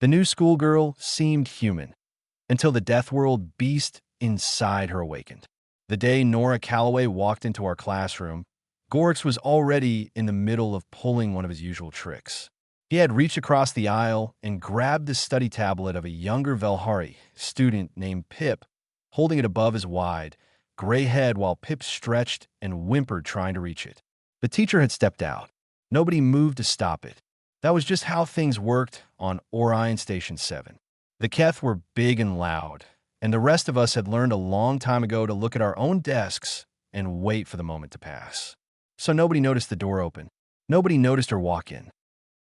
The new schoolgirl seemed human, until the Deathworld beast inside her awakened. The day Nora Calloway walked into our classroom, Gorks was already in the middle of pulling one of his usual tricks. He had reached across the aisle and grabbed the study tablet of a younger Velhari student named Pip, holding it above his wide, gray head while Pip stretched and whimpered trying to reach it. The teacher had stepped out. Nobody moved to stop it. That was just how things worked on Orion Station 7. The Keth were big and loud, and the rest of us had learned a long time ago to look at our own desks and wait for the moment to pass. So nobody noticed the door open. Nobody noticed her walk in.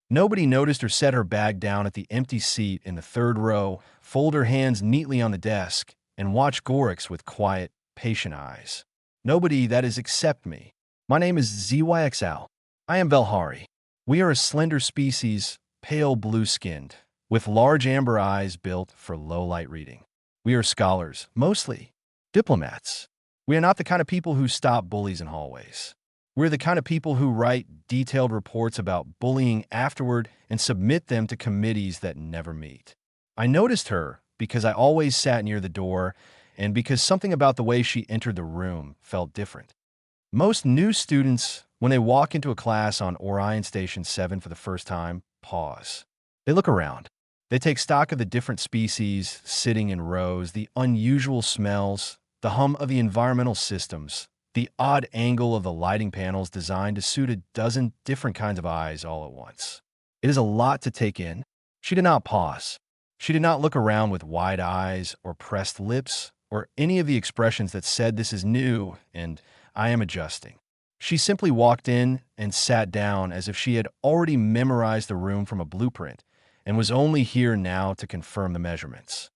Nobody noticed her set her bag down at the empty seat in the third row, fold her hands neatly on the desk, and watch Gorks with quiet, patient eyes. Nobody, that is, except me. My name is ZYXL. I am Velhari. We are a slender species, pale blue-skinned, with large amber eyes built for low-light reading. We are scholars, mostly diplomats. We are not the kind of people who stop bullies in hallways. We're the kind of people who write detailed reports about bullying afterward and submit them to committees that never meet. I noticed her because I always sat near the door and because something about the way she entered the room felt different. Most new students, when they walk into a class on Orion Station 7 for the first time, pause. They look around. They take stock of the different species sitting in rows, the unusual smells, the hum of the environmental systems, the odd angle of the lighting panels designed to suit a dozen different kinds of eyes all at once. It is a lot to take in. She did not pause. She did not look around with wide eyes or pressed lips or any of the expressions that said this is new and I am adjusting. She simply walked in and sat down as if she had already memorized the room from a blueprint and was only here now to confirm the measurements.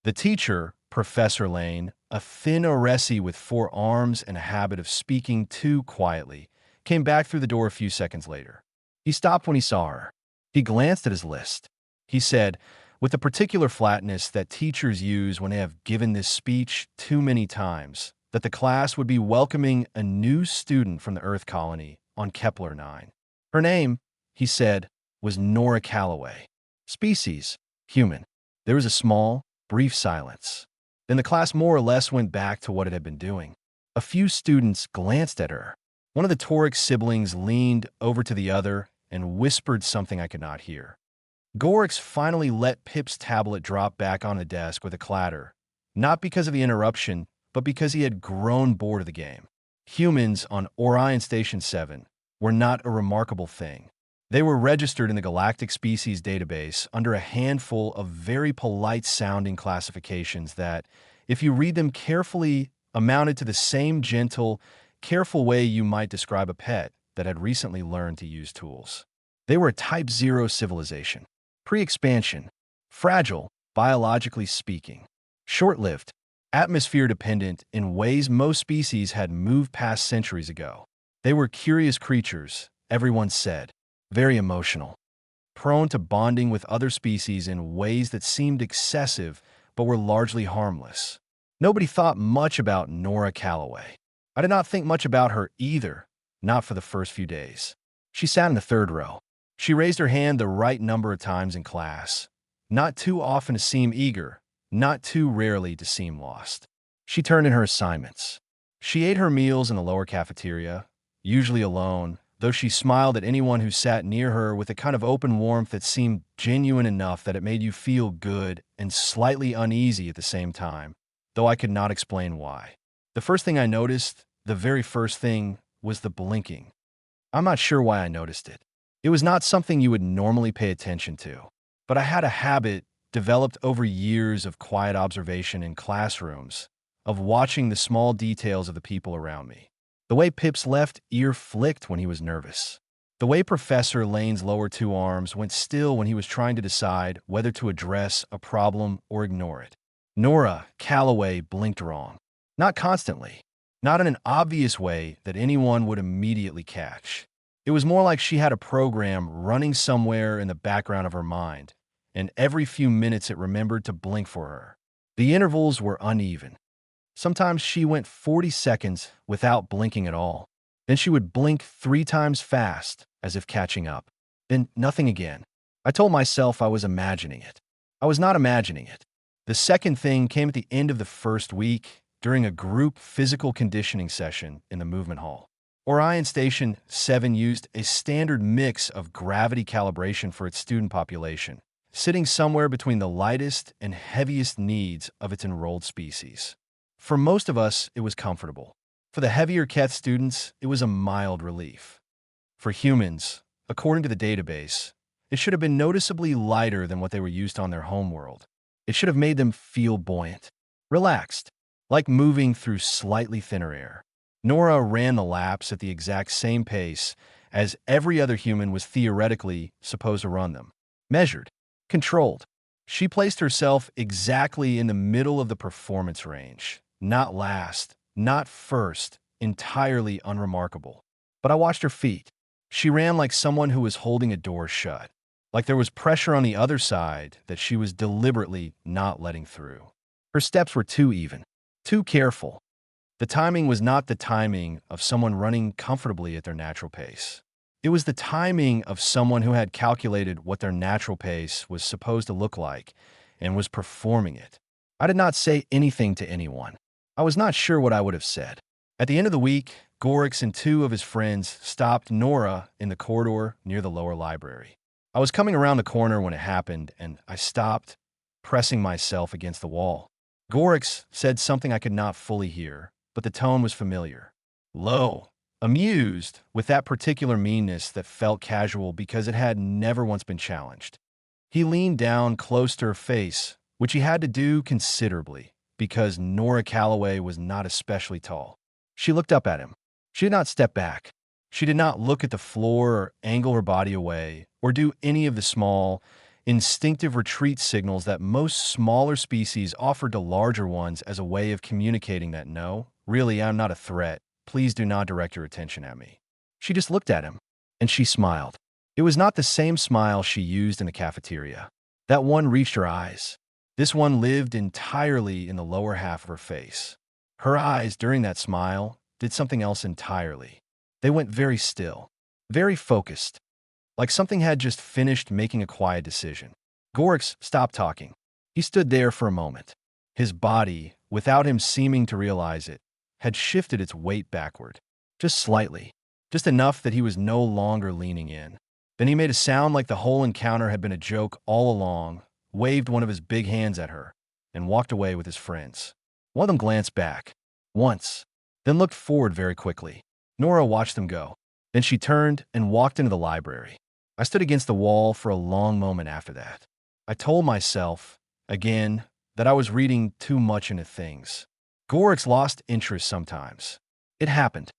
The teacher, Professor Lane, a thin Oresi with 4 arms and a habit of speaking too quietly, came back through the door a few seconds later. He stopped when he saw her. He glanced at his list. He said, with the particular flatness that teachers use when they have given this speech too many times, that the class would be welcoming a new student from the Earth colony on Kepler 9. Her name, he said, was Nora Calloway. Species, human. There was a small, brief silence. Then the class more or less went back to what it had been doing. A few students glanced at her. One of the Toric siblings leaned over to the other and whispered something I could not hear. Gorks finally let Pip's tablet drop back on the desk with a clatter, not because of the interruption, but because he had grown bored of the game. Humans on Orion Station 7 were not a remarkable thing. They were registered in the Galactic Species database under a handful of very polite-sounding classifications that, if you read them carefully, amounted to the same gentle, careful way you might describe a pet that had recently learned to use tools. They were a Type 0 civilization, pre-expansion, fragile, biologically speaking, short-lived, atmosphere-dependent in ways most species had moved past centuries ago. They were curious creatures, everyone said, very emotional, prone to bonding with other species in ways that seemed excessive but were largely harmless. Nobody thought much about Nora Calloway. I did not think much about her either, not for the first few days. She sat in the third row. She raised her hand the right number of times in class, not too often to seem eager, not too rarely to seem lost. She turned in her assignments. She ate her meals in the lower cafeteria, usually alone, though she smiled at anyone who sat near her with a kind of open warmth that seemed genuine enough that it made you feel good and slightly uneasy at the same time, though I could not explain why. The first thing I noticed, the very first thing, was the blinking. I'm not sure why I noticed it. It was not something you would normally pay attention to, but I had a habit developed over years of quiet observation in classrooms, of watching the small details of the people around me. The way Pip's left ear flicked when he was nervous. The way Professor Lane's lower 2 arms went still when he was trying to decide whether to address a problem or ignore it. Nora Calloway blinked wrong. Not constantly. Not in an obvious way that anyone would immediately catch. It was more like she had a program running somewhere in the background of her mind, and every few minutes it remembered to blink for her. The intervals were uneven. Sometimes she went 40 seconds without blinking at all. Then she would blink 3 times fast, as if catching up. Then nothing again. I told myself I was imagining it. I was not imagining it. The second thing came at the end of the first week during a group physical conditioning session in the movement hall. Orion Station 7 used a standard mix of gravity calibration for its student population, sitting somewhere between the lightest and heaviest needs of its enrolled species. For most of us, it was comfortable. For the heavier Keth students, it was a mild relief. For humans, according to the database, it should have been noticeably lighter than what they were used to on their homeworld. It should have made them feel buoyant, relaxed, like moving through slightly thinner air. Nora ran the laps at the exact same pace as every other human was theoretically supposed to run them. Measured, controlled. She placed herself exactly in the middle of the performance range. Not last, not first, entirely unremarkable. But I watched her feet. She ran like someone who was holding a door shut, like there was pressure on the other side that she was deliberately not letting through. Her steps were too even, too careful. The timing was not the timing of someone running comfortably at their natural pace. It was the timing of someone who had calculated what their natural pace was supposed to look like and was performing it. I did not say anything to anyone. I was not sure what I would have said. At the end of the week, Gorix and two of his friends stopped Nora in the corridor near the lower library. I was coming around the corner when it happened, and I stopped, pressing myself against the wall. Gorix said something I could not fully hear, but the tone was familiar. Low, amused, with that particular meanness that felt casual because it had never once been challenged. He leaned down close to her face, which he had to do considerably, because Nora Calloway was not especially tall. She looked up at him. She did not step back. She did not look at the floor or angle her body away, or do any of the small, instinctive retreat signals that most smaller species offered to larger ones as a way of communicating that no, really, I'm not a threat. Please do not direct your attention at me. She just looked at him, and she smiled. It was not the same smile she used in the cafeteria. That one reached her eyes. This one lived entirely in the lower half of her face. Her eyes, during that smile, did something else entirely. They went very still, very focused, like something had just finished making a quiet decision. Gorix stopped talking. He stood there for a moment. His body, without him seeming to realize it, had shifted its weight backward, just slightly, just enough that he was no longer leaning in. Then he made a sound like the whole encounter had been a joke all along, waved one of his big hands at her, and walked away with his friends. One of them glanced back, once, then looked forward very quickly. Nora watched them go. Then she turned and walked into the library. I stood against the wall for a long moment after that. I told myself, again, that I was reading too much into things. Gorix lost interest sometimes. It happened.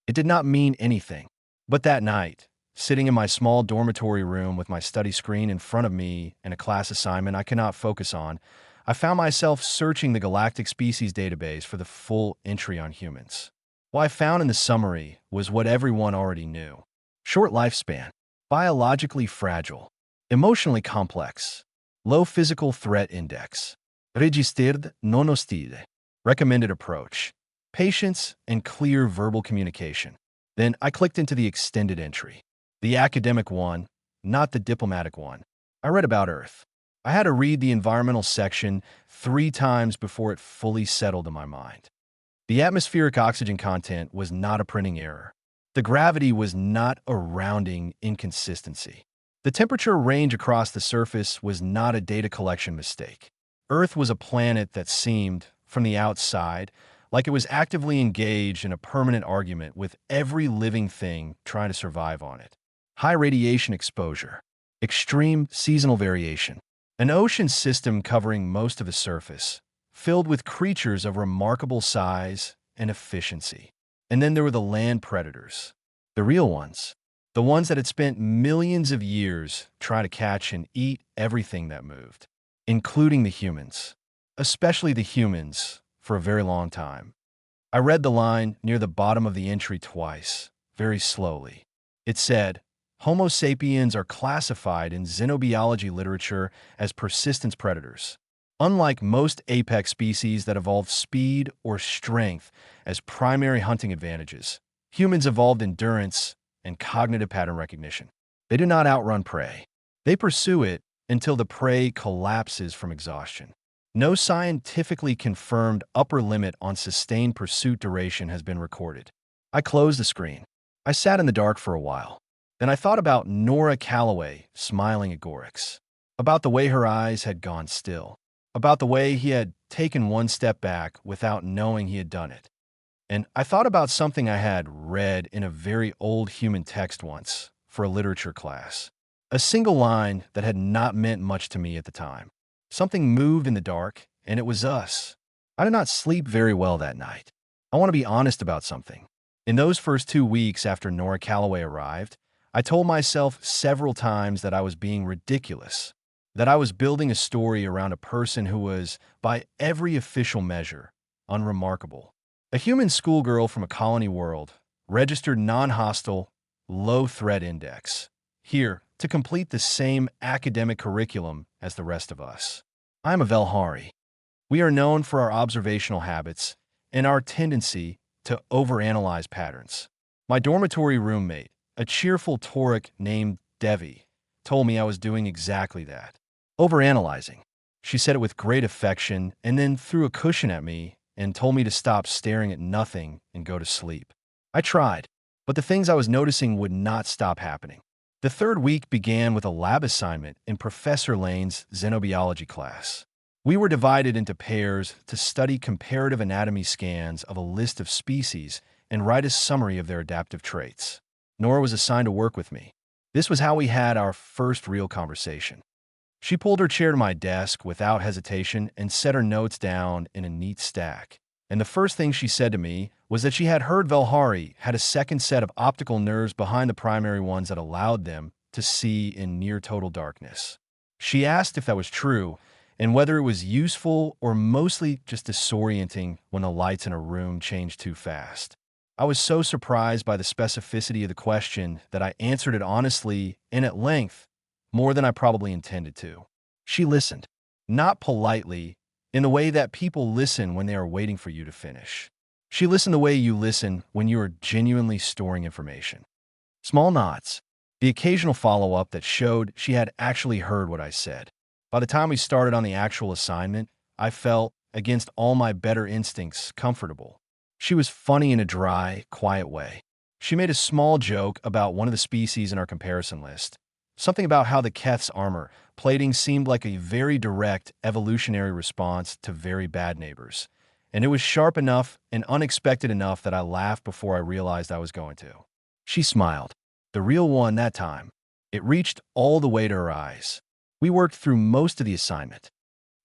It did not mean anything. But that night, sitting in my small dormitory room with my study screen in front of me and a class assignment I cannot focus on, I found myself searching the Galactic Species database for the full entry on humans. What I found in the summary was what everyone already knew. Short lifespan, biologically fragile, emotionally complex, low physical threat index, registered non hostile, recommended approach, patience and clear verbal communication. Then I clicked into the extended entry, the academic one, not the diplomatic one. I read about Earth. I had to read the environmental section 3 times before it fully settled in my mind. The atmospheric oxygen content was not a printing error. The gravity was not a rounding inconsistency. The temperature range across the surface was not a data collection mistake. Earth was a planet that seemed, from the outside, like it was actively engaged in a permanent argument with every living thing trying to survive on it. High radiation exposure, extreme seasonal variation, an ocean system covering most of the surface, filled with creatures of remarkable size and efficiency. And then there were the land predators, the real ones, the ones that had spent millions of years trying to catch and eat everything that moved, including the humans, especially the humans, for a very long time. I read the line near the bottom of the entry twice, very slowly. It said, Homo sapiens are classified in xenobiology literature as persistence predators. Unlike most apex species that evolved speed or strength as primary hunting advantages, humans evolved endurance and cognitive pattern recognition. They do not outrun prey. They pursue it until the prey collapses from exhaustion. No scientifically confirmed upper limit on sustained pursuit duration has been recorded. I closed the screen. I sat in the dark for a while. Then I thought about Nora Calloway smiling at Gorix, about the way her eyes had gone still, about the way he had taken one step back without knowing he had done it. And I thought about something I had read in a very old human text once for a literature class. A single line that had not meant much to me at the time. Something moved in the dark, and it was us. I did not sleep very well that night. I want to be honest about something. In those first 2 weeks after Nora Calloway arrived, I told myself several times that I was being ridiculous, that I was building a story around a person who was, by every official measure, unremarkable. A human schoolgirl from a colony world, registered non-hostile, low threat index, here to complete the same academic curriculum as the rest of us. I am a Velhari. We are known for our observational habits and our tendency to overanalyze patterns. My dormitory roommate, a cheerful Tauric named Devi, told me I was doing exactly that. Overanalyzing. She said it with great affection and then threw a cushion at me and told me to stop staring at nothing and go to sleep. I tried, but the things I was noticing would not stop happening. The third week began with a lab assignment in Professor Lane's xenobiology class. We were divided into pairs to study comparative anatomy scans of a list of species and write a summary of their adaptive traits. Nora was assigned to work with me. This was how we had our first real conversation. She pulled her chair to my desk without hesitation and set her notes down in a neat stack. And the first thing she said to me was that she had heard Velhari had a second set of optical nerves behind the primary ones that allowed them to see in near total darkness. She asked if that was true and whether it was useful or mostly just disorienting when the lights in a room changed too fast. I was so surprised by the specificity of the question that I answered it honestly and at length, more than I probably intended to. She listened, not politely, in the way that people listen when they are waiting for you to finish. She listened the way you listen when you are genuinely storing information. Small nods, the occasional follow-up that showed she had actually heard what I said. By the time we started on the actual assignment, I felt, against all my better instincts, comfortable. She was funny in a dry, quiet way. She made a small joke about one of the species in our comparison list, something about how the Keth's armor plating seemed like a very direct evolutionary response to very bad neighbors. And it was sharp enough and unexpected enough that I laughed before I realized I was going to. She smiled. The real one that time. It reached all the way to her eyes. We worked through most of the assignment.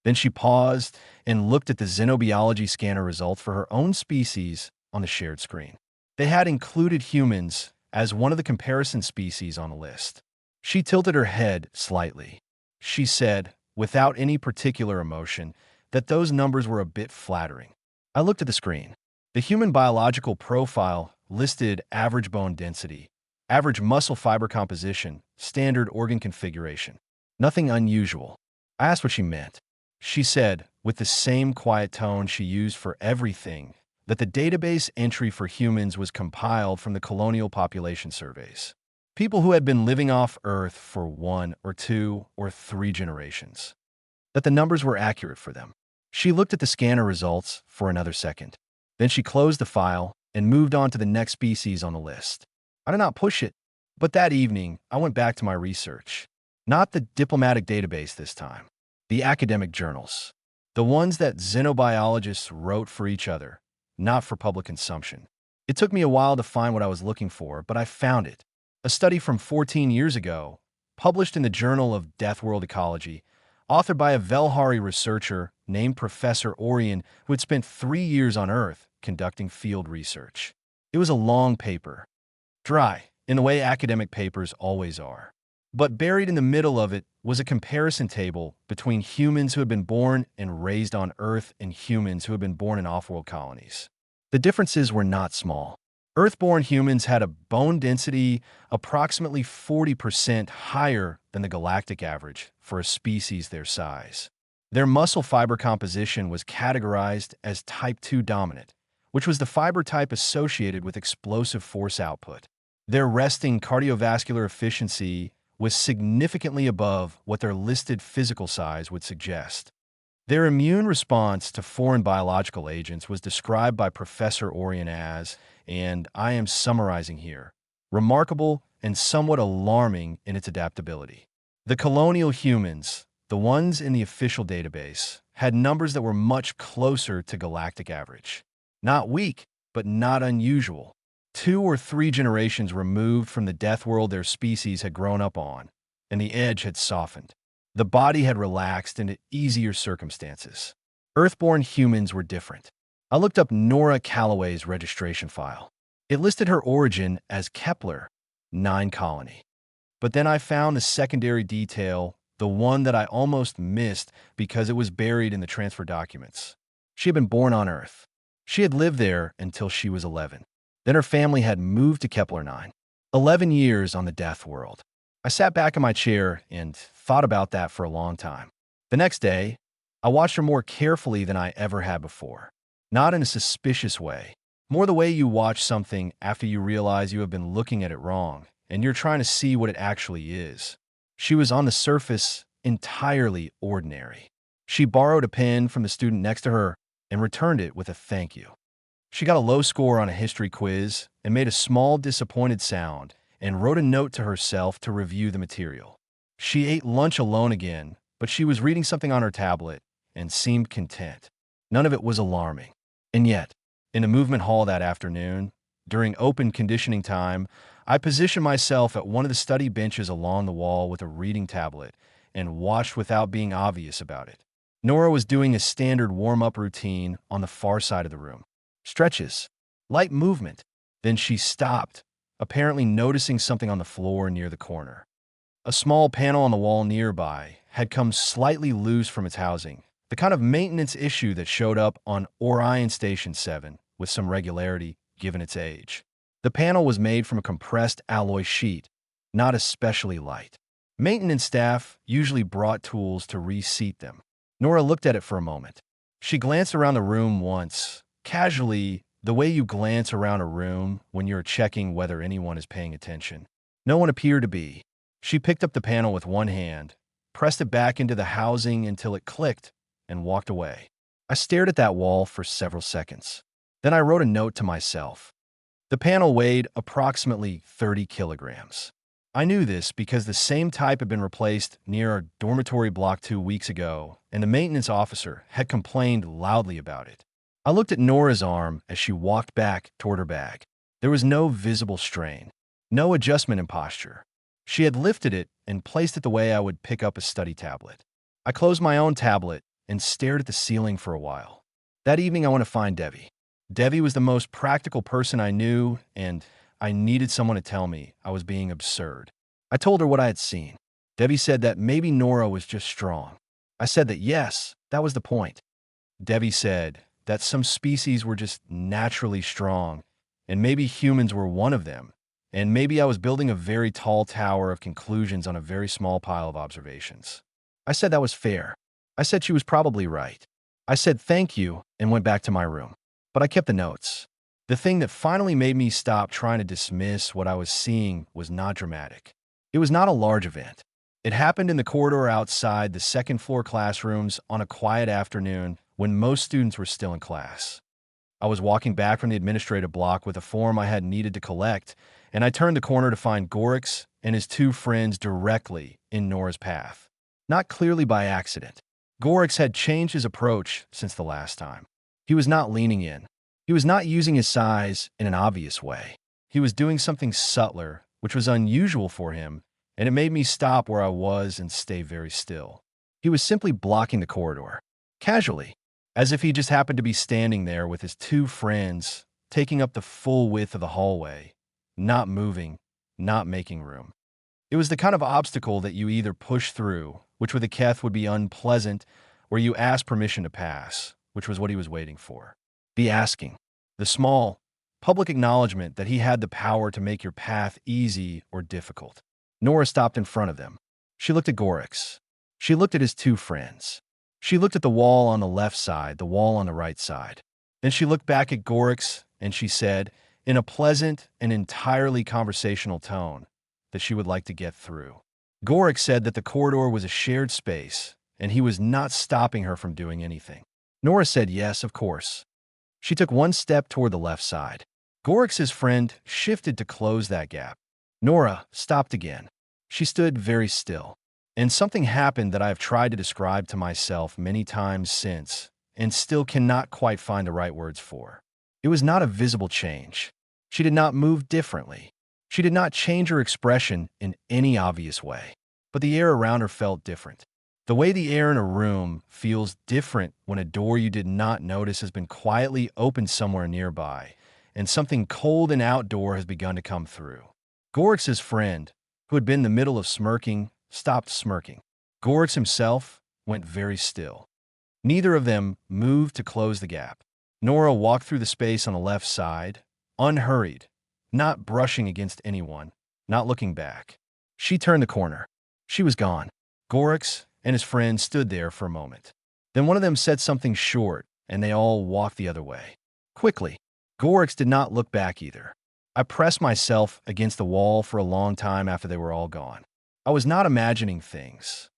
Then she paused and looked at the xenobiology scanner results for her own species on the shared screen. They had included humans as one of the comparison species on the list. She tilted her head slightly. She said, without any particular emotion, that those numbers were a bit flattering. I looked at the screen. The human biological profile listed average bone density, average muscle fiber composition, standard organ configuration. Nothing unusual. I asked what she meant. She said, with the same quiet tone she used for everything, that the database entry for humans was compiled from the colonial population surveys. People who had been living off Earth for 1 or 2 or 3 generations. That the numbers were accurate for them. She looked at the scanner results for another second. Then she closed the file and moved on to the next species on the list. I did not push it, but that evening I went back to my research. Not the diplomatic database this time. The academic journals. The ones that xenobiologists wrote for each other, not for public consumption. It took me a while to find what I was looking for, but I found it. A study from 14 years ago, published in the Journal of Deathworld Ecology, authored by a Velhari researcher named Professor Orion who had spent 3 years on Earth conducting field research. It was a long paper. Dry, in the way academic papers always are. But buried in the middle of it was a comparison table between humans who had been born and raised on Earth and humans who had been born in off-world colonies. The differences were not small. Earth-born humans had a bone density approximately 40% higher than the galactic average for a species their size. Their muscle fiber composition was categorized as type 2 dominant, which was the fiber type associated with explosive force output. Their resting cardiovascular efficiency was significantly above what their listed physical size would suggest. Their immune response to foreign biological agents was described by Professor Orion as, and I am summarizing here, remarkable and somewhat alarming in its adaptability. The colonial humans, the ones in the official database, had numbers that were much closer to galactic average. Not weak, but not unusual. 2 or 3 generations removed from the Deathworld their species had grown up on, and the edge had softened. The body had relaxed into easier circumstances. Earthborn humans were different. I looked up Nora Calloway's registration file. It listed her origin as Kepler, 9 colony. But then I found the secondary detail, the one that I almost missed because it was buried in the transfer documents. She had been born on Earth. She had lived there until she was 11. Then her family had moved to Kepler 9. 11 years on the Deathworld. I sat back in my chair and thought about that for a long time. The next day, I watched her more carefully than I ever had before. Not in a suspicious way. More the way you watch something after you realize you have been looking at it wrong, and you're trying to see what it actually is. She was on the surface entirely ordinary. She borrowed a pen from the student next to her and returned it with a thank you. She got a low score on a history quiz and made a small disappointed sound and wrote a note to herself to review the material. She ate lunch alone again, but she was reading something on her tablet and seemed content. None of it was alarming. And yet, in the movement hall that afternoon, during open conditioning time, I positioned myself at one of the study benches along the wall with a reading tablet and watched without being obvious about it. Nora was doing a standard warm-up routine on the far side of the room. Stretches, light movement. Then she stopped, apparently noticing something on the floor near the corner. A small panel on the wall nearby had come slightly loose from its housing, the kind of maintenance issue that showed up on Orion Station 7 with some regularity given its age. The panel was made from a compressed alloy sheet, not especially light. Maintenance staff usually brought tools to reseat them. Nora looked at it for a moment. She glanced around the room once, casually, the way you glance around a room when you're checking whether anyone is paying attention. No one appeared to be. She picked up the panel with one hand, pressed it back into the housing until it clicked, and walked away. I stared at that wall for several seconds. Then I wrote a note to myself. The panel weighed approximately 30 kilograms. I knew this because the same type had been replaced near our dormitory block 2 weeks ago, and the maintenance officer had complained loudly about it. I looked at Nora's arm as she walked back toward her bag. There was no visible strain, no adjustment in posture. She had lifted it and placed it the way I would pick up a study tablet. I closed my own tablet and stared at the ceiling for a while. That evening I went to find Devi. Devi was the most practical person I knew, and I needed someone to tell me I was being absurd. I told her what I had seen. Devi said that maybe Nora was just strong. I said that yes, that was the point. Devi said that some species were just naturally strong, and maybe humans were one of them, and maybe I was building a very tall tower of conclusions on a very small pile of observations. I said that was fair. I said she was probably right. I said thank you and went back to my room. But I kept the notes. The thing that finally made me stop trying to dismiss what I was seeing was not dramatic. It was not a large event. It happened in the corridor outside the second-floor classrooms on a quiet afternoon when most students were still in class. I was walking back from the administrative block with a form I had needed to collect, and I turned the corner to find Gorix and his 2 friends directly in Nora's path. Not clearly by accident. Gorix had changed his approach since the last time. He was not leaning in. He was not using his size in an obvious way. He was doing something subtler, which was unusual for him, and it made me stop where I was and stay very still. He was simply blocking the corridor, casually, as if he just happened to be standing there with his 2 friends, taking up the full width of the hallway, not moving, not making room. It was the kind of obstacle that you either push through, which with a Keth would be unpleasant, or you ask permission to pass, which was what he was waiting for. The asking. The small, public acknowledgement that he had the power to make your path easy or difficult. Nora stopped in front of them. She looked at Gorix. She looked at his 2 friends. She looked at the wall on the left side, the wall on the right side. Then she looked back at Gorix and she said, in a pleasant and entirely conversational tone, that she would like to get through. Gorik said that the corridor was a shared space, and he was not stopping her from doing anything. Nora said yes, of course. She took one step toward the left side. Gorik's friend shifted to close that gap. Nora stopped again. She stood very still. And something happened that I have tried to describe to myself many times since, and still cannot quite find the right words for. It was not a visible change. She did not move differently. She did not change her expression in any obvious way. But the air around her felt different. The way the air in a room feels different when a door you did not notice has been quietly opened somewhere nearby, and something cold and outdoor has begun to come through. Gorik's friend, who had been in the middle of smirking, stopped smirking. Gorix himself went very still. Neither of them moved to close the gap. Nora walked through the space on the left side, unhurried, not brushing against anyone, not looking back. She turned the corner. She was gone. Gorix and his friend stood there for a moment. Then one of them said something short, and they all walked the other way. Quickly. Gorix did not look back either. I pressed myself against the wall for a long time after they were all gone. I was not imagining things.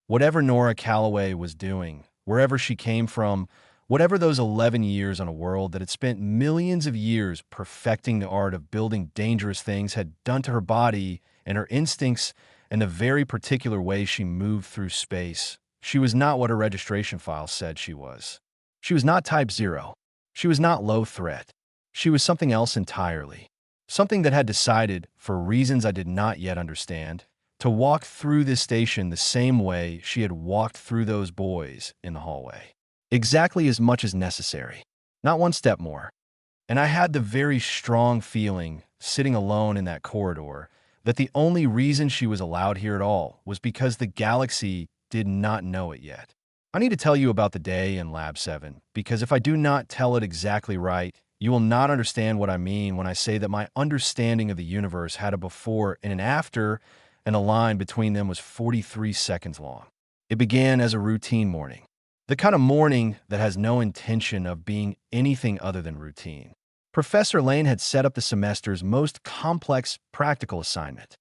Whatever Nora Calloway was doing, wherever she came from, whatever those 11 years on a world that had spent millions of years perfecting the art of building dangerous things had done to her body and her instincts and the very particular way she moved through space, she was not what her registration file said she was. She was not Type 0. She was not low threat. She was something else entirely. Something that had decided, for reasons I did not yet understand, to walk through this station the same way she had walked through those boys in the hallway. Exactly as much as necessary. Not one step more. And I had the very strong feeling, sitting alone in that corridor, that the only reason she was allowed here at all was because the galaxy did not know it yet. I need to tell you about the day in Lab 7, because if I do not tell it exactly right, you will not understand what I mean when I say that my understanding of the universe had a before and an after, and a line between them was 43 seconds long. It began as a routine morning. The kind of morning that has no intention of being anything other than routine. Professor Lane had set up the semester's most complex practical assignment.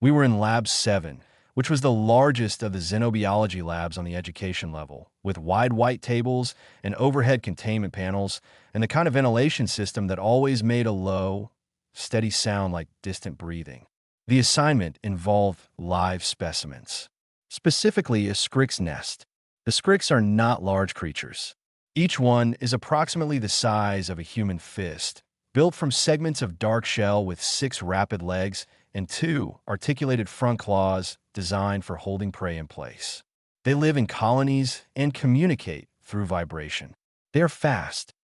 We were in Lab 7, which was the largest of the xenobiology labs on the education level, with wide white tables and overhead containment panels, and the kind of ventilation system that always made a low, steady sound like distant breathing. The assignment involved live specimens, specifically a scrick's nest. The scricks are not large creatures. Each one is approximately the size of a human fist, built from segments of dark shell with 6 rapid legs and 2 articulated front claws designed for holding prey in place. They live in colonies and communicate through vibration. They are fast.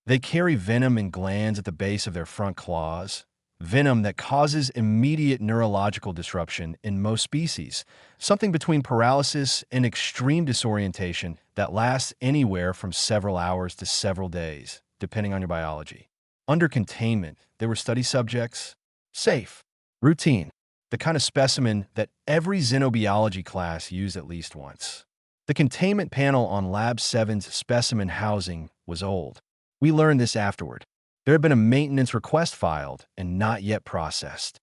They carry venom in glands at the base of their front claws, venom that causes immediate neurological disruption in most species, something between paralysis and extreme disorientation that lasts anywhere from several hours to several days, depending on your biology. Under containment, there were study subjects, safe, routine, the kind of specimen that every xenobiology class used at least once. The containment panel on Lab 7's specimen housing was old. We learned this afterward. There had been a maintenance request filed and not yet processed.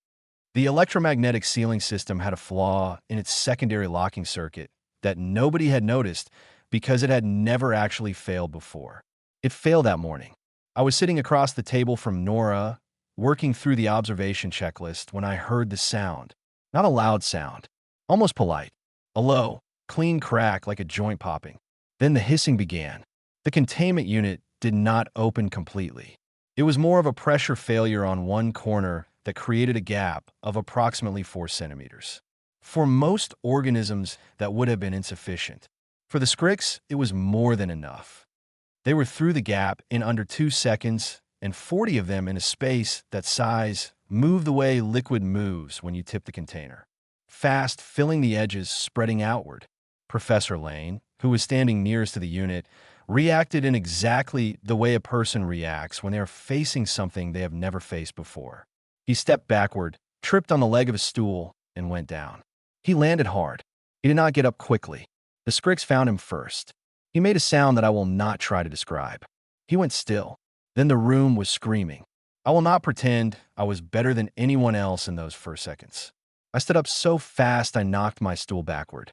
The electromagnetic sealing system had a flaw in its secondary locking circuit that nobody had noticed because it had never actually failed before. It failed that morning. I was sitting across the table from Nora, working through the observation checklist when I heard the sound. Not a loud sound, almost polite. A low, clean crack like a joint popping. Then the hissing began. The containment unit did not open completely. It was more of a pressure failure on one corner that created a gap of approximately 4 centimeters. For most organisms, that would have been insufficient. For the scricks, it was more than enough. They were through the gap in under 2 seconds, and 40 of them in a space that size moved the way liquid moves when you tip the container. Fast, filling the edges, spreading outward. Professor Lane, who was standing nearest to the unit, reacted in exactly the way a person reacts when they are facing something they have never faced before. He stepped backward, tripped on the leg of a stool, and went down. He landed hard. He did not get up quickly. The scricks found him first. He made a sound that I will not try to describe. He went still. Then the room was screaming. I will not pretend I was better than anyone else in those first seconds. I stood up so fast I knocked my stool backward.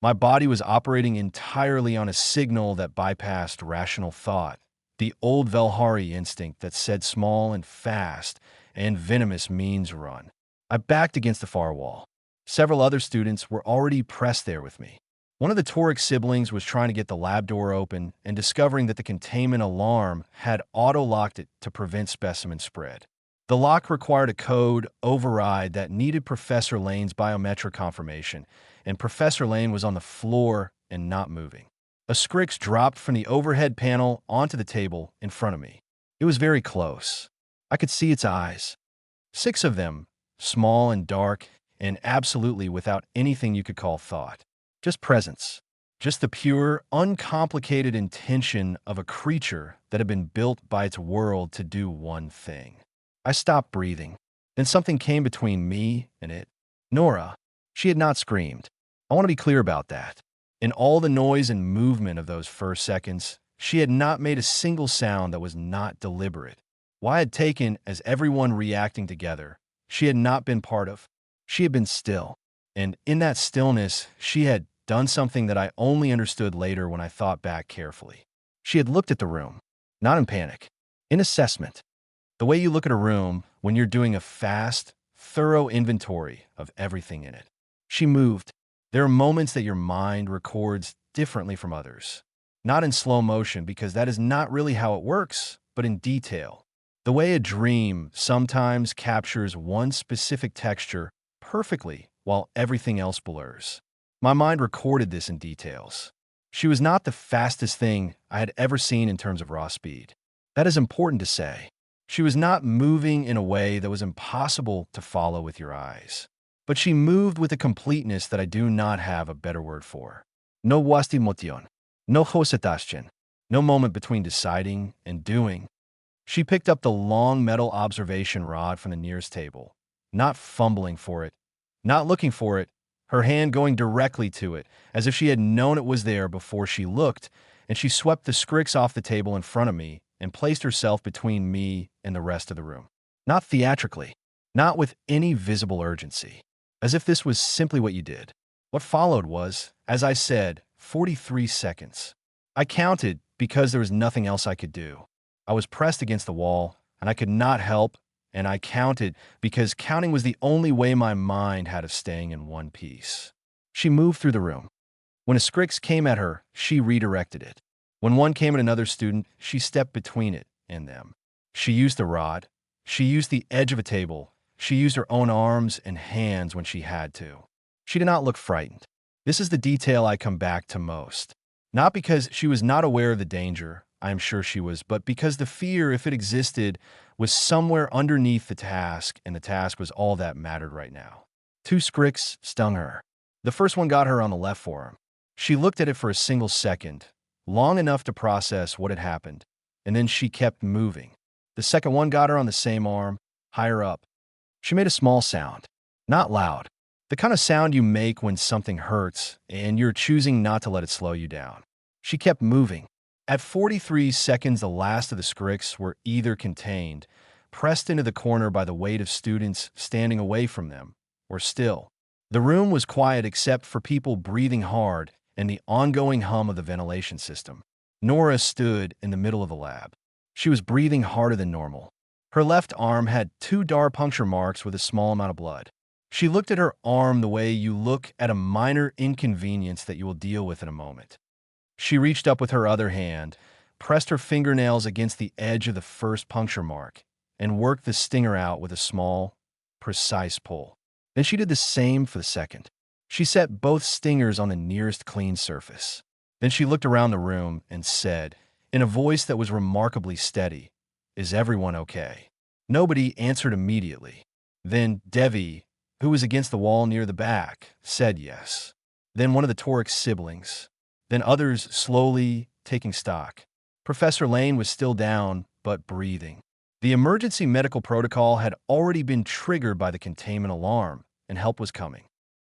My body was operating entirely on a signal that bypassed rational thought, the old Velhari instinct that said small and fast and venomous means run. I backed against the far wall. Several other students were already pressed there with me. One of the Toric siblings was trying to get the lab door open and discovering that the containment alarm had auto-locked it to prevent specimen spread. The lock required a code override that needed Professor Lane's biometric confirmation, and Professor Lane was on the floor and not moving. A Scrix dropped from the overhead panel onto the table in front of me. It was very close. I could see its eyes. 6 of them, small and dark, and absolutely without anything you could call thought. Just presence. Just the pure, uncomplicated intention of a creature that had been built by its world to do one thing. I stopped breathing. Then something came between me and it. Nora. She had not screamed. I want to be clear about that. In all the noise and movement of those first seconds, she had not made a single sound that was not deliberate. What I had taken as everyone reacting together, she had not been part of. She had been still. And in that stillness, she had done something that I only understood later when I thought back carefully. She had looked at the room, not in panic, in assessment. The way you look at a room when you're doing a fast, thorough inventory of everything in it. She moved. There are moments that your mind records differently from others. Not in slow motion, because that is not really how it works, but in detail. The way a dream sometimes captures one specific texture perfectly while everything else blurs. My mind recorded this in details. She was not the fastest thing I had ever seen in terms of raw speed. That is important to say. She was not moving in a way that was impossible to follow with your eyes. But she moved with a completeness that I do not have a better word for. No wastimotion, no hosetaschen, no moment between deciding and doing. She picked up the long metal observation rod from the nearest table, not fumbling for it, not looking for it, her hand going directly to it, as if she had known it was there before she looked, and she swept the Scrix off the table in front of me and placed herself between me and the rest of the room. Not theatrically, not with any visible urgency, as if this was simply what you did. What followed was, as I said, 43 seconds. I counted because there was nothing else I could do. I was pressed against the wall, and I could not help, and I counted because counting was the only way my mind had of staying in one piece. She moved through the room. When a Scrix came at her, she redirected it. When one came at another student, she stepped between it and them. She used the rod. She used the edge of a table. She used her own arms and hands when she had to. She did not look frightened. This is the detail I come back to most. Not because she was not aware of the danger, I am sure she was, but because the fear, if it existed, was somewhere underneath the task, and the task was all that mattered right now. 2 Scrix stung her. The first one got her on the left forearm. She looked at it for a single second, long enough to process what had happened, and then she kept moving. The second one got her on the same arm, higher up. She made a small sound, not loud, the kind of sound you make when something hurts and you're choosing not to let it slow you down. She kept moving. At 43 seconds, the last of the Scrix were either contained, pressed into the corner by the weight of students standing away from them, or still. The room was quiet except for people breathing hard and the ongoing hum of the ventilation system. Nora stood in the middle of the lab. She was breathing harder than normal. Her left arm had 2 dark puncture marks with a small amount of blood. She looked at her arm the way you look at a minor inconvenience that you will deal with in a moment. She reached up with her other hand, pressed her fingernails against the edge of the first puncture mark, and worked the stinger out with a small, precise pull. Then she did the same for the second. She set both stingers on the nearest clean surface. Then she looked around the room and said, in a voice that was remarkably steady, "Is everyone okay?" Nobody answered immediately. Then Devi, who was against the wall near the back, said yes. Then one of the Toric siblings. Then others slowly taking stock. Professor Lane was still down, but breathing. The emergency medical protocol had already been triggered by the containment alarm, and help was coming.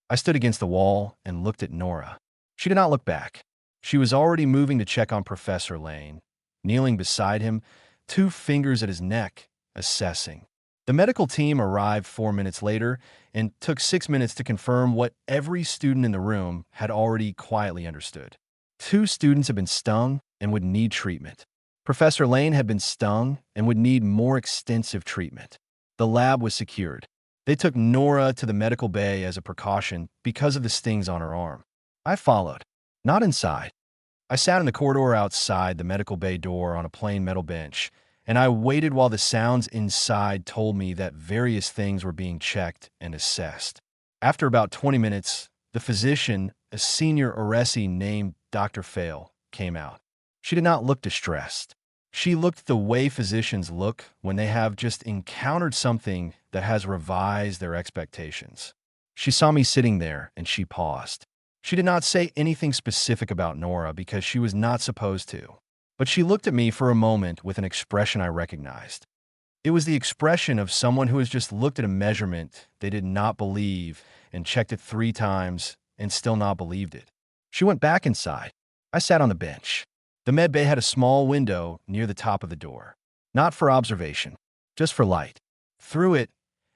I stood against the wall and looked at Nora. She did not look back. She was already moving to check on Professor Lane, kneeling beside him, 2 fingers at his neck, assessing. The medical team arrived 4 minutes later and took 6 minutes to confirm what every student in the room had already quietly understood. 2 students had been stung and would need treatment. Professor Lane had been stung and would need more extensive treatment. The lab was secured. They took Nora to the medical bay as a precaution because of the stings on her arm. I followed, not inside. I sat in the corridor outside the medical bay door on a plain metal bench, and I waited while the sounds inside told me that various things were being checked and assessed. After about 20 minutes, the physician, a senior Oresi named Dr. Fail, came out. She did not look distressed. She looked the way physicians look when they have just encountered something that has revised their expectations. She saw me sitting there and she paused. She did not say anything specific about Nora because she was not supposed to, but she looked at me for a moment with an expression I recognized. It was the expression of someone who has just looked at a measurement they did not believe and checked it 3 times and still not believed it. She went back inside. I sat on the bench. The med bay had a small window near the top of the door, not for observation, just for light. Through it,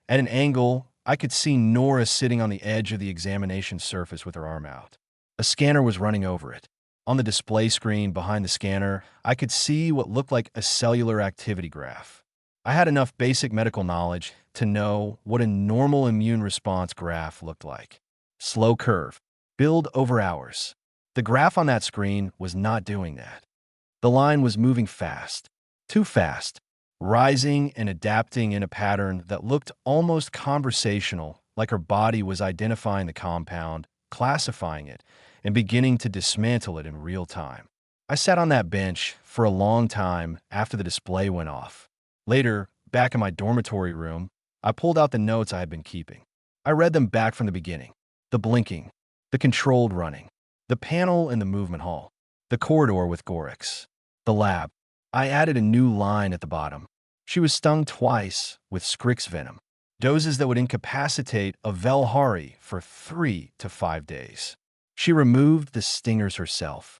at an angle, I could see Nora sitting on the edge of the examination surface with her arm out. A scanner was running over it. On the display screen behind the scanner, I could see what looked like a cellular activity graph. I had enough basic medical knowledge to know what a normal immune response graph looked like. Slow curve, build over hours. The graph on that screen was not doing that. The line was moving fast, too fast, rising and adapting in a pattern that looked almost conversational, like her body was identifying the compound, classifying it, and beginning to dismantle it in real time. I sat on that bench for a long time after the display went off. Later, back in my dormitory room, I pulled out the notes I had been keeping. I read them back from the beginning. The blinking, the controlled running, the panel in the movement hall, the corridor with Gorix, the lab. I added a new line at the bottom. She was stung twice with Skrix venom, doses that would incapacitate a Velhari for 3 to 5 days. She removed the stingers herself.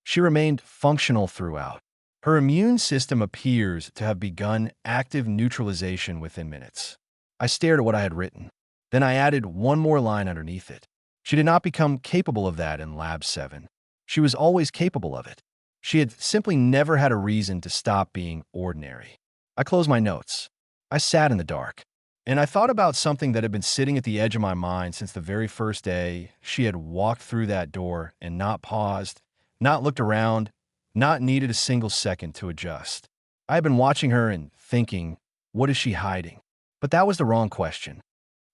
She remained functional throughout. Her immune system appears to have begun active neutralization within minutes. I stared at what I had written. Then I added one more line underneath it. She did not become capable of that in Lab 7. She was always capable of it. She had simply never had a reason to stop being ordinary. I closed my notes. I sat in the dark. And I thought about something that had been sitting at the edge of my mind since the very first day she had walked through that door and not paused, not looked around, not needed a single second to adjust. I had been watching her and thinking, what is she hiding? But that was the wrong question.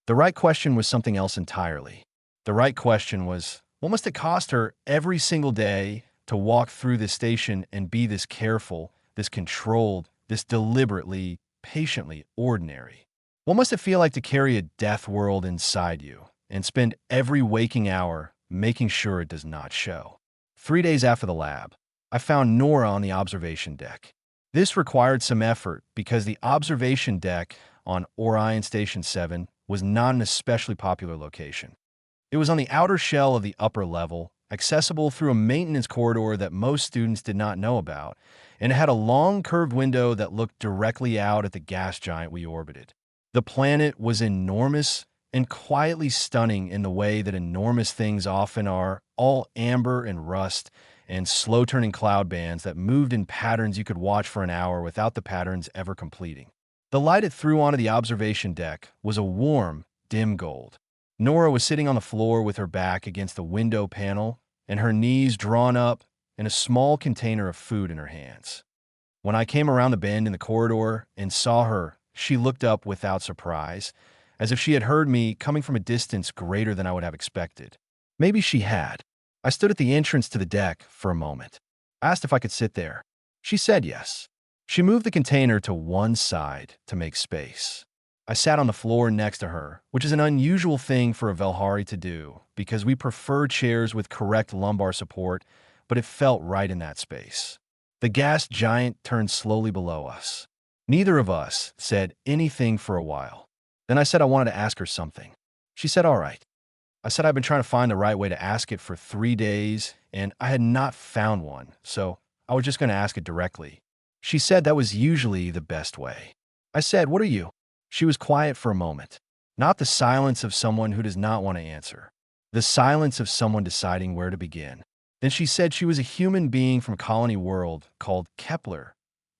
The right question was something else entirely. The right question was, what must it cost her every single day to walk through this station and be this careful, this controlled, this deliberately, patiently ordinary? What must it feel like to carry a death world inside you and spend every waking hour making sure it does not show? 3 days after the lab, I found Nora on the observation deck. This required some effort because the observation deck on Orion Station 7 was not an especially popular location. It was on the outer shell of the upper level, accessible through a maintenance corridor that most students did not know about, and it had a long curved window that looked directly out at the gas giant we orbited. The planet was enormous and quietly stunning in the way that enormous things often are, all amber and rust and slow-turning cloud bands that moved in patterns you could watch for an hour without the patterns ever completing. The light it threw onto the observation deck was a warm, dim gold. Nora was sitting on the floor with her back against the window panel and her knees drawn up and a small container of food in her hands. When I came around the bend in the corridor and saw her, she looked up without surprise, as if she had heard me coming from a distance greater than I would have expected. Maybe she had. I stood at the entrance to the deck for a moment. I asked if I could sit there. She said yes. She moved the container to one side to make space. I sat on the floor next to her, which is an unusual thing for a Velhari to do because we prefer chairs with correct lumbar support, but it felt right in that space. The gas giant turned slowly below us. Neither of us said anything for a while. Then I said I wanted to ask her something. She said, all right. I said I've been trying to find the right way to ask it for 3 days, and I had not found one, so I was just going to ask it directly. She said that was usually the best way. I said, what are you? She was quiet for a moment. Not the silence of someone who does not want to answer. The silence of someone deciding where to begin. Then she said she was a human being from Colony World called Kepler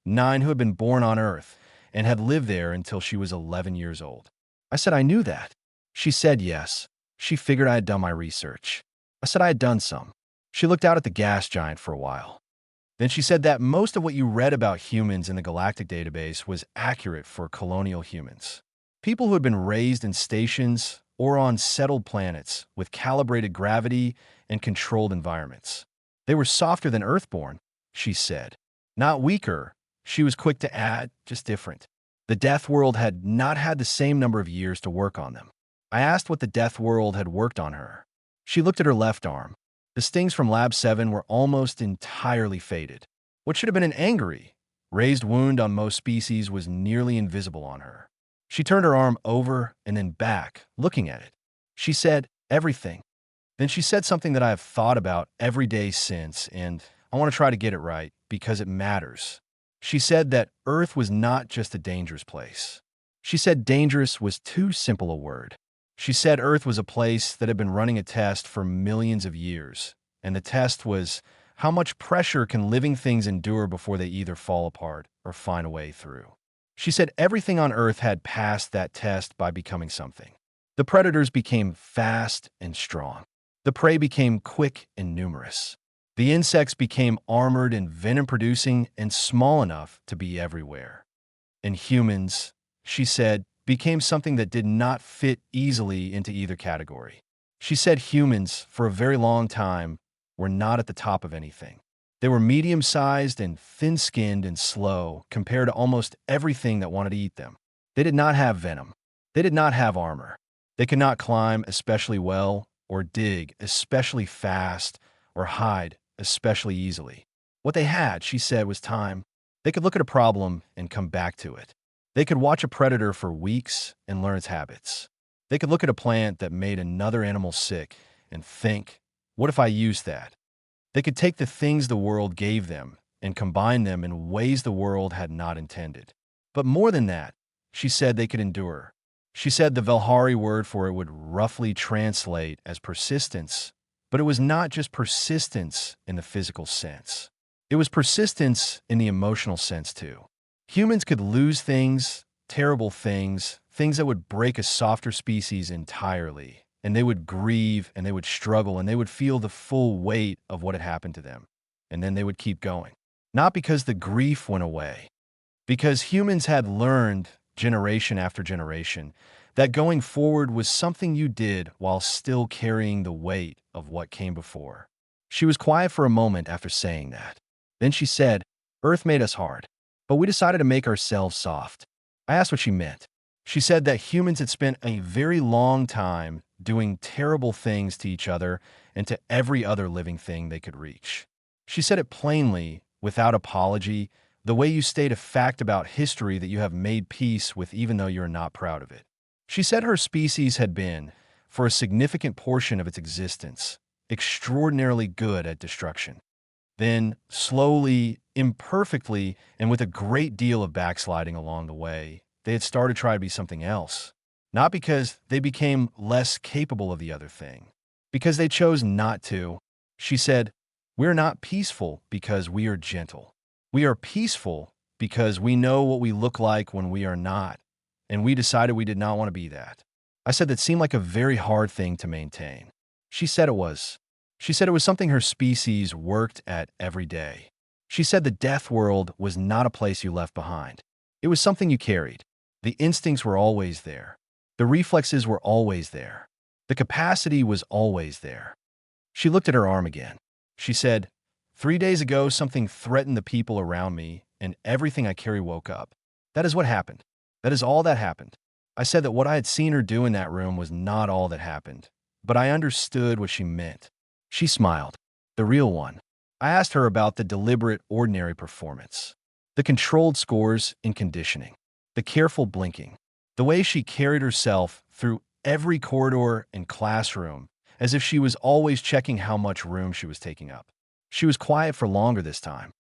9 who had been born on Earth and had lived there until she was 11 years old. I said I knew that. She said yes. She figured I had done my research. I said I had done some. She looked out at the gas giant for a while. Then she said that most of what you read about humans in the Galactic database was accurate for colonial humans. People who had been raised in stations or on settled planets with calibrated gravity and controlled environments. They were softer than Earthborn, she said. Not weaker, she was quick to add, just different. The Deathworld had not had the same number of years to work on them. I asked what the Deathworld had worked on her. She looked at her left arm. The stings from Lab 7 were almost entirely faded. What should have been an angry, raised wound on most species was nearly invisible on her. She turned her arm over and then back, looking at it. She said, everything. Then she said something that I have thought about every day since, and I want to try to get it right because it matters. She said that Earth was not just a dangerous place. She said dangerous was too simple a word. She said Earth was a place that had been running a test for millions of years, and the test was how much pressure can living things endure before they either fall apart or find a way through. She said everything on Earth had passed that test by becoming something. The predators became fast and strong. The prey became quick and numerous. The insects became armored and venom-producing and small enough to be everywhere. And humans, she said, became something that did not fit easily into either category. She said humans, for a very long time, were not at the top of anything. They were medium-sized and thin-skinned and slow compared to almost everything that wanted to eat them. They did not have venom. They did not have armor. They could not climb especially well, or dig especially fast, or hide especially easily. What they had, she said, was time. They could look at a problem and come back to it. They could watch a predator for weeks and learn its habits. They could look at a plant that made another animal sick and think, what if I used that? They could take the things the world gave them and combine them in ways the world had not intended. But more than that, she said they could endure. She said the Velhari word for it would roughly translate as persistence, but it was not just persistence in the physical sense. It was persistence in the emotional sense too. Humans could lose things, terrible things, things that would break a softer species entirely, and they would grieve and they would struggle and they would feel the full weight of what had happened to them. And then they would keep going. Not because the grief went away, because humans had learned generation after generation that going forward was something you did while still carrying the weight of what came before. She was quiet for a moment after saying that. Then she said, Earth made us hard, but we decided to make ourselves soft. I asked what she meant. She said that humans had spent a very long time doing terrible things to each other and to every other living thing they could reach. She said it plainly, without apology, the way you state a fact about history that you have made peace with even though you're not proud of it. She said her species had been, for a significant portion of its existence, extraordinarily good at destruction. Then, slowly, imperfectly, and with a great deal of backsliding along the way, they had started to try to be something else. Not because they became less capable of the other thing, because they chose not to. She said, we're not peaceful because we are gentle. We are peaceful because we know what we look like when we are not, and we decided we did not want to be that. I said that seemed like a very hard thing to maintain. She said it was. She said it was something her species worked at every day. She said the death world was not a place you left behind. It was something you carried. The instincts were always there. The reflexes were always there. The capacity was always there. She looked at her arm again. She said, 3 days ago, something threatened the people around me, and everything I carry woke up. That is what happened. That is all that happened. I said that what I had seen her do in that room was not all that happened, but I understood what she meant. She smiled. The real one. I asked her about the deliberate, ordinary performance. The controlled scores in conditioning. The careful blinking. The way she carried herself through every corridor and classroom as if she was always checking how much room she was taking up. She was quiet for longer this time.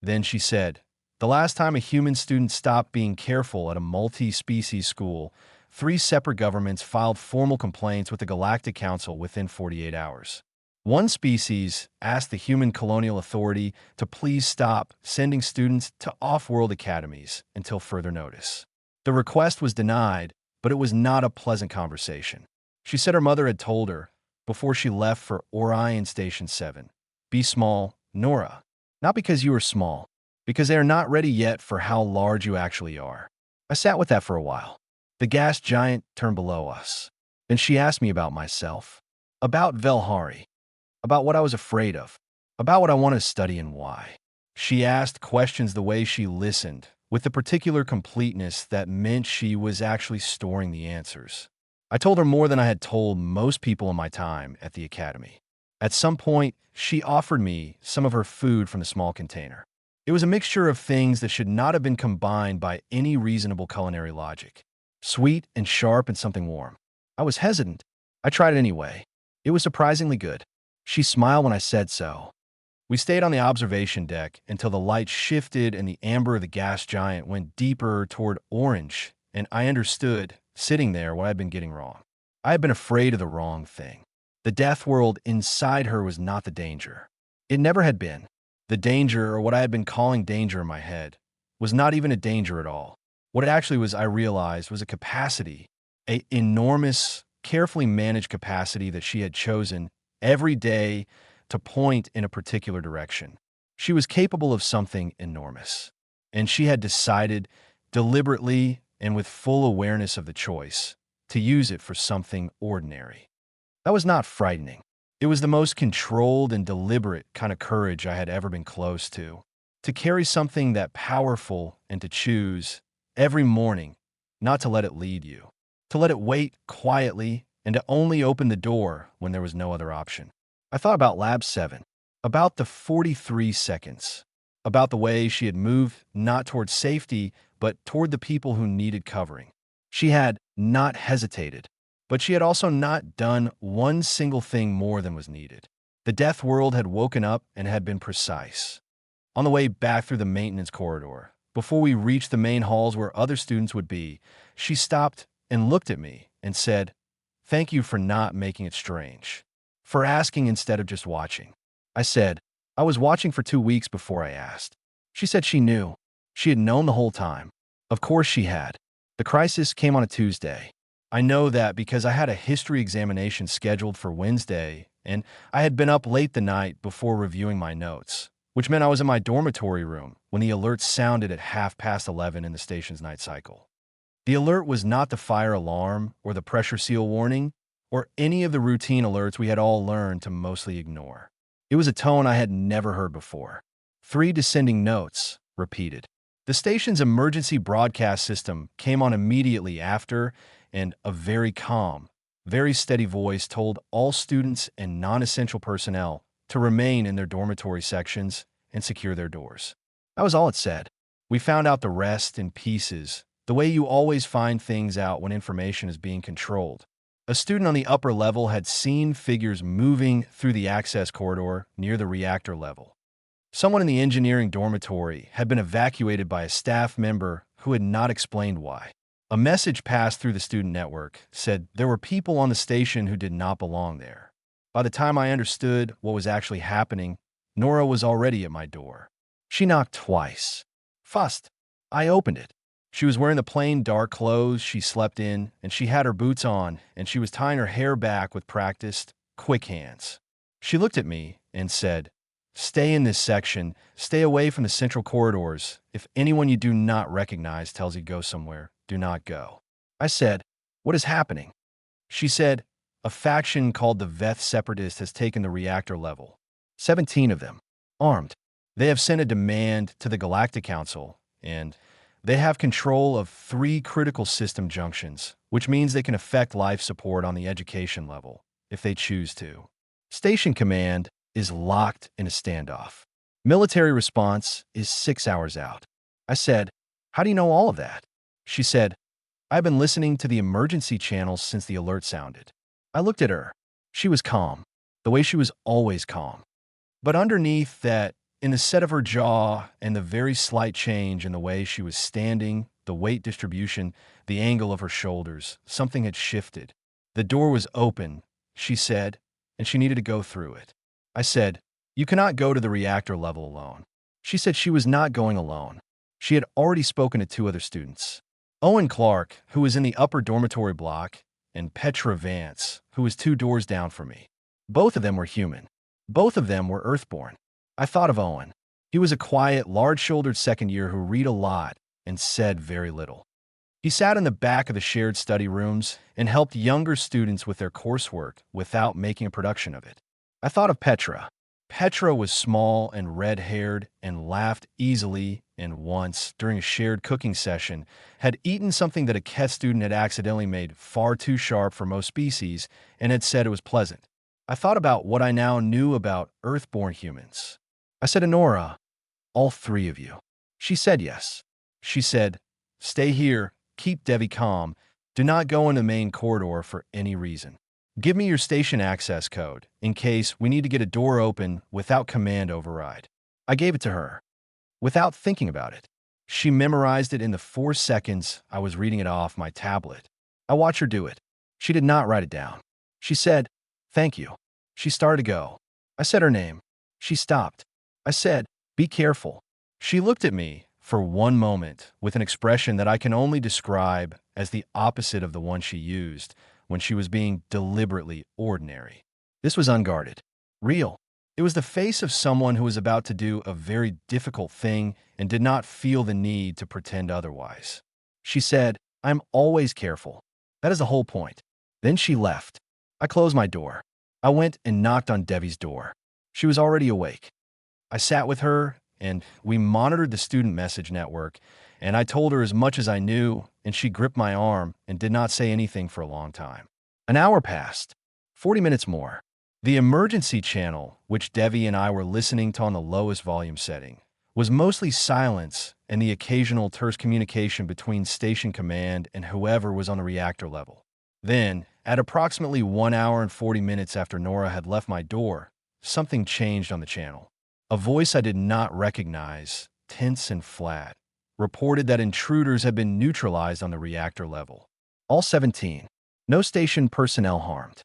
Then she said, The last time a human student stopped being careful at a multi-species school, 3 separate governments filed formal complaints with the Galactic Council within 48 hours. One species asked the Human Colonial Authority to please stop sending students to off-world academies until further notice. The request was denied, but it was not a pleasant conversation. She said her mother had told her, before she left for Orion Station 7, "Be small, Nora. Not because you are small, because they are not ready yet for how large you actually are." I sat with that for a while. The gas giant turned below us. Then she asked me about myself, about Velhari, about what I was afraid of, about what I wanted to study and why. She asked questions the way she listened, with the particular completeness that meant she was actually storing the answers. I told her more than I had told most people in my time at the academy. At some point, she offered me some of her food from the small container. It was a mixture of things that should not have been combined by any reasonable culinary logic. Sweet and sharp and something warm. I was hesitant. I tried it anyway. It was surprisingly good. She smiled when I said so. We stayed on the observation deck until the light shifted and the amber of the gas giant went deeper toward orange, and I understood, sitting there, what I had been getting wrong. I had been afraid of the wrong thing. The death world inside her was not the danger. It never had been. The danger, or what I had been calling danger in my head, was not even a danger at all. What it actually was, I realized, was a capacity, an enormous, carefully managed capacity that she had chosen every day to point in a particular direction. She was capable of something enormous, and she had decided, deliberately and with full awareness of the choice, to use it for something ordinary. That was not frightening. It was the most controlled and deliberate kind of courage I had ever been close to. To carry something that powerful and to choose, every morning, not to let it lead you. To let it wait quietly and to only open the door when there was no other option. I thought about Lab 7, about the 43 seconds, about the way she had moved not toward safety, but toward the people who needed covering. She had not hesitated, but she had also not done one single thing more than was needed. The death world had woken up and had been precise. On the way back through the maintenance corridor, before we reached the main halls where other students would be, she stopped and looked at me and said, "Thank you for not making it strange, for asking instead of just watching." I said, "I was watching for 2 weeks before I asked." She said she knew. She had known the whole time. Of course she had. The crisis came on a Tuesday. I know that because I had a history examination scheduled for Wednesday, and I had been up late the night before reviewing my notes, which meant I was in my dormitory room when the alert sounded at 11:30 in the station's night cycle. The alert was not the fire alarm or the pressure seal warning or any of the routine alerts we had all learned to mostly ignore. It was a tone I had never heard before. 3 descending notes, repeated. The station's emergency broadcast system came on immediately after, and a very calm, very steady voice told all students and non-essential personnel to remain in their dormitory sections and secure their doors. That was all it said. We found out the rest in pieces, the way you always find things out when information is being controlled. A student on the upper level had seen figures moving through the access corridor near the reactor level. Someone in the engineering dormitory had been evacuated by a staff member who had not explained why. A message passed through the student network said there were people on the station who did not belong there. By the time I understood what was actually happening, Nora was already at my door. She knocked twice. First, I opened it. She was wearing the plain dark clothes she slept in, and she had her boots on, and she was tying her hair back with practiced, quick hands. She looked at me and said, "Stay in this section. Stay away from the central corridors. If anyone you do not recognize tells you to go somewhere, do not go." I said, "What is happening?" She said, "A faction called the Veth Separatist has taken the reactor level. 17 of them, armed. They have sent a demand to the Galactic Council, and they have control of 3 critical system junctions, which means they can affect life support on the education level, if they choose to. Station command is locked in a standoff. Military response is 6 hours out." I said, "How do you know all of that?" She said, "I've been listening to the emergency channels since the alert sounded." I looked at her. She was calm, the way she was always calm. But underneath that in the set of her jaw and the very slight change in the way she was standing, the weight distribution, the angle of her shoulders, something had shifted. The door was open, she said, and she needed to go through it. I said, "You cannot go to the reactor level alone." She said she was not going alone. She had already spoken to 2 other students. Owen Clark, who was in the upper dormitory block, and Petra Vance, who was 2 doors down from me. Both of them were human. Both of them were Earthborn. I thought of Owen. He was a quiet, large-shouldered second year who read a lot and said very little. He sat in the back of the shared study rooms and helped younger students with their coursework without making a production of it. I thought of Petra. Petra was small and red-haired and laughed easily, and once, during a shared cooking session, had eaten something that a Ket student had accidentally made far too sharp for most species and had said it was pleasant. I thought about what I now knew about Earthborn humans. I said to Nora, "All 3 of you." She said yes. She said, "Stay here, keep Devi calm, do not go in the main corridor for any reason. Give me your station access code, in case we need to get a door open without command override." I gave it to her. Without thinking about it, she memorized it in the 4 seconds I was reading it off my tablet. I watched her do it. She did not write it down. She said, "Thank you." She started to go. I said her name. She stopped. I said, "Be careful." She looked at me for one moment with an expression that I can only describe as the opposite of the one she used when she was being deliberately ordinary. This was unguarded, real. It was the face of someone who was about to do a very difficult thing and did not feel the need to pretend otherwise. She said, "I'm always careful. That is the whole point." Then she left. I closed my door. I went and knocked on Devi's door. She was already awake. I sat with her, and we monitored the student message network, and I told her as much as I knew, and she gripped my arm and did not say anything for a long time. An hour passed. 40 minutes more. The emergency channel, which Devi and I were listening to on the lowest volume setting, was mostly silence and the occasional terse communication between station command and whoever was on the reactor level. Then, at approximately 1 hour and 40 minutes after Nora had left my door, something changed on the channel. A voice I did not recognize, tense and flat, reported that intruders had been neutralized on the reactor level. All 17. No station personnel harmed.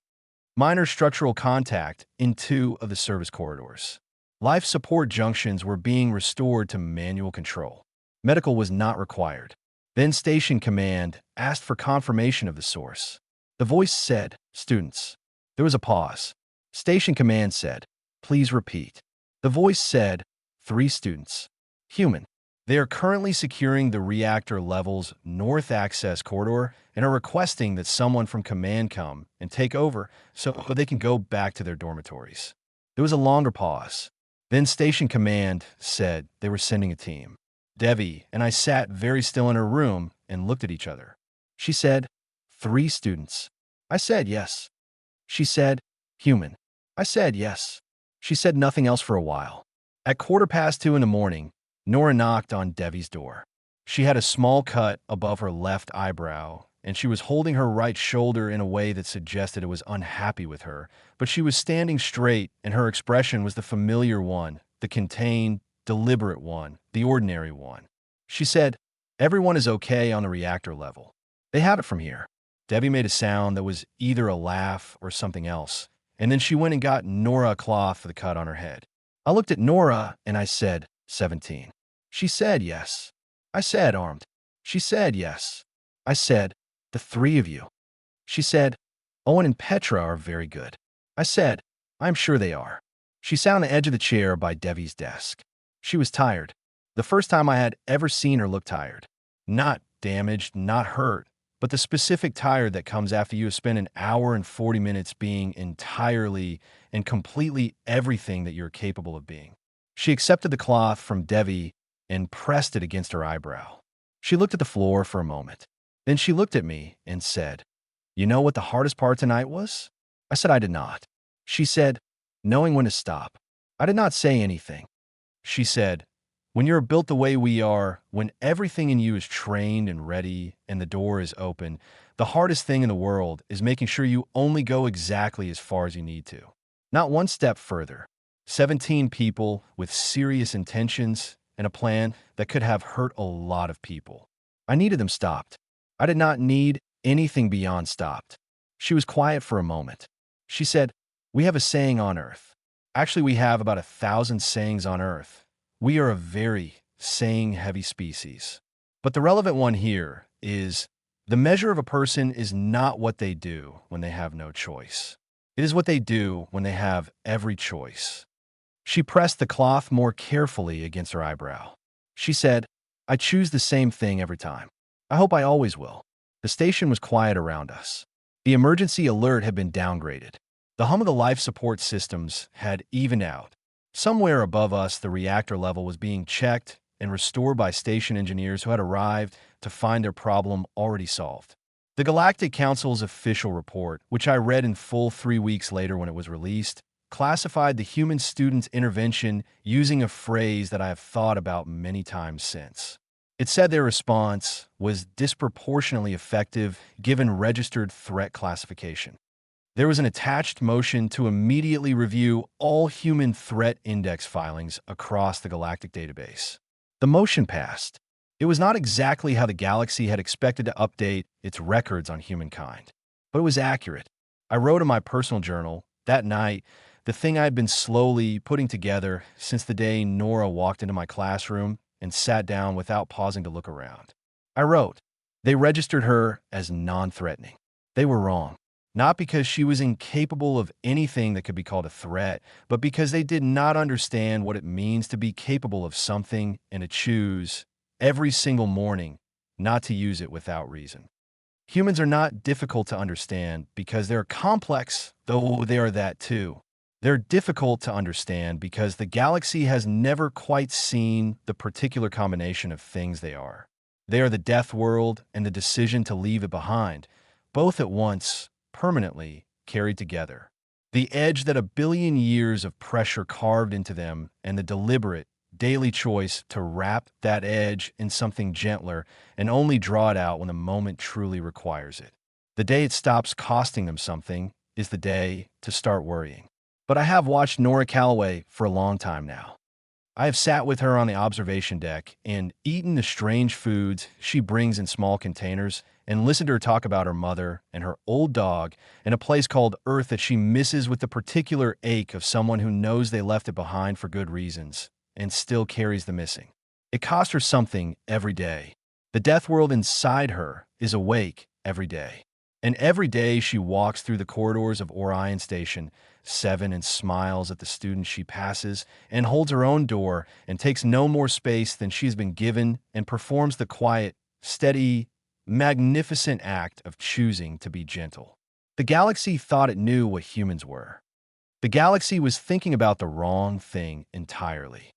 Minor structural contact in 2 of the service corridors. Life support junctions were being restored to manual control. Medical was not required. Then station command asked for confirmation of the source. The voice said, "Students." There was a pause. Station command said, "Please repeat." The voice said, 3 students. Human. They are currently securing the reactor level's north access corridor and are requesting that someone from command come and take over so they can go back to their dormitories. There was a longer pause. Then station command said they were sending a team. Devi and I sat very still in her room and looked at each other. She said, 3 students. I said yes. She said, "Human." I said yes. She said nothing else for a while. At 2:15 in the morning, Nora knocked on Devi's door. She had a small cut above her left eyebrow, and she was holding her right shoulder in a way that suggested it was unhappy with her, but she was standing straight, and her expression was the familiar one, the contained, deliberate one, the ordinary one. She said, "Everyone is okay on the reactor level. They have it from here." Devi made a sound that was either a laugh or something else, and then she went and got Nora a cloth for the cut on her head. I looked at Nora, and I said, 17. She said yes. I said, "Armed." She said yes. I said, "The 3 of you." She said, "Owen and Petra are very good." I said, "I'm sure they are." She sat on the edge of the chair by Devi's desk. She was tired. The first time I had ever seen her look tired. Not damaged, not hurt, but the specific tired that comes after you have spent an hour and 40 minutes being entirely and completely everything that you're capable of being. She accepted the cloth from Devi and pressed it against her eyebrow. She looked at the floor for a moment. Then she looked at me and said, "You know what the hardest part tonight was?" I said I did not. She said, "Knowing when to stop." I did not say anything. She said, "When you're built the way we are, when everything in you is trained and ready and the door is open, the hardest thing in the world is making sure you only go exactly as far as you need to. Not one step further. 17 people with serious intentions and a plan that could have hurt a lot of people. I needed them stopped. I did not need anything beyond stopped. She was quiet for a moment. She said, "We have a saying on Earth. Actually, we have about 1,000 sayings on Earth. We are a very saying-heavy species. But the relevant one here is, the measure of a person is not what they do when they have no choice. It is what they do when they have every choice." She pressed the cloth more carefully against her eyebrow. She said, "I choose the same thing every time. I hope I always will." The station was quiet around us. The emergency alert had been downgraded. The hum of the life support systems had evened out. Somewhere above us, the reactor level was being checked and restored by station engineers who had arrived to find their problem already solved. The Galactic Council's official report, which I read in full 3 weeks later when it was released, classified the human student's intervention using a phrase that I have thought about many times since. It said their response was disproportionately effective given registered threat classification. There was an attached motion to immediately review all human threat index filings across the galactic database. The motion passed. It was not exactly how the galaxy had expected to update its records on humankind, but it was accurate. I wrote in my personal journal, that night, the thing I had been slowly putting together since the day Nora walked into my classroom and sat down without pausing to look around. I wrote, "They registered her as non-threatening. They were wrong. Not because she was incapable of anything that could be called a threat, but because they did not understand what it means to be capable of something and to choose, every single morning, not to use it without reason. Humans are not difficult to understand because they're complex, though they are that too. They're difficult to understand because the galaxy has never quite seen the particular combination of things they are. They are the Deathworld and the decision to leave it behind, both at once, permanently, carried together. The edge that 1 billion years of pressure carved into them and the deliberate, daily choice to wrap that edge in something gentler and only draw it out when the moment truly requires it. The day it stops costing them something is the day to start worrying. But I have watched Nora Calloway for a long time now. I have sat with her on the observation deck and eaten the strange foods she brings in small containers and listened to her talk about her mother and her old dog and a place called Earth that she misses with the particular ache of someone who knows they left it behind for good reasons and still carries the missing. It costs her something every day. The death world inside her is awake every day. And every day she walks through the corridors of Orion Station 7 and smiles at the students she passes and holds her own door and takes no more space than she's been given and performs the quiet, steady, magnificent act of choosing to be gentle. The galaxy thought it knew what humans were. The galaxy was thinking about the wrong thing entirely.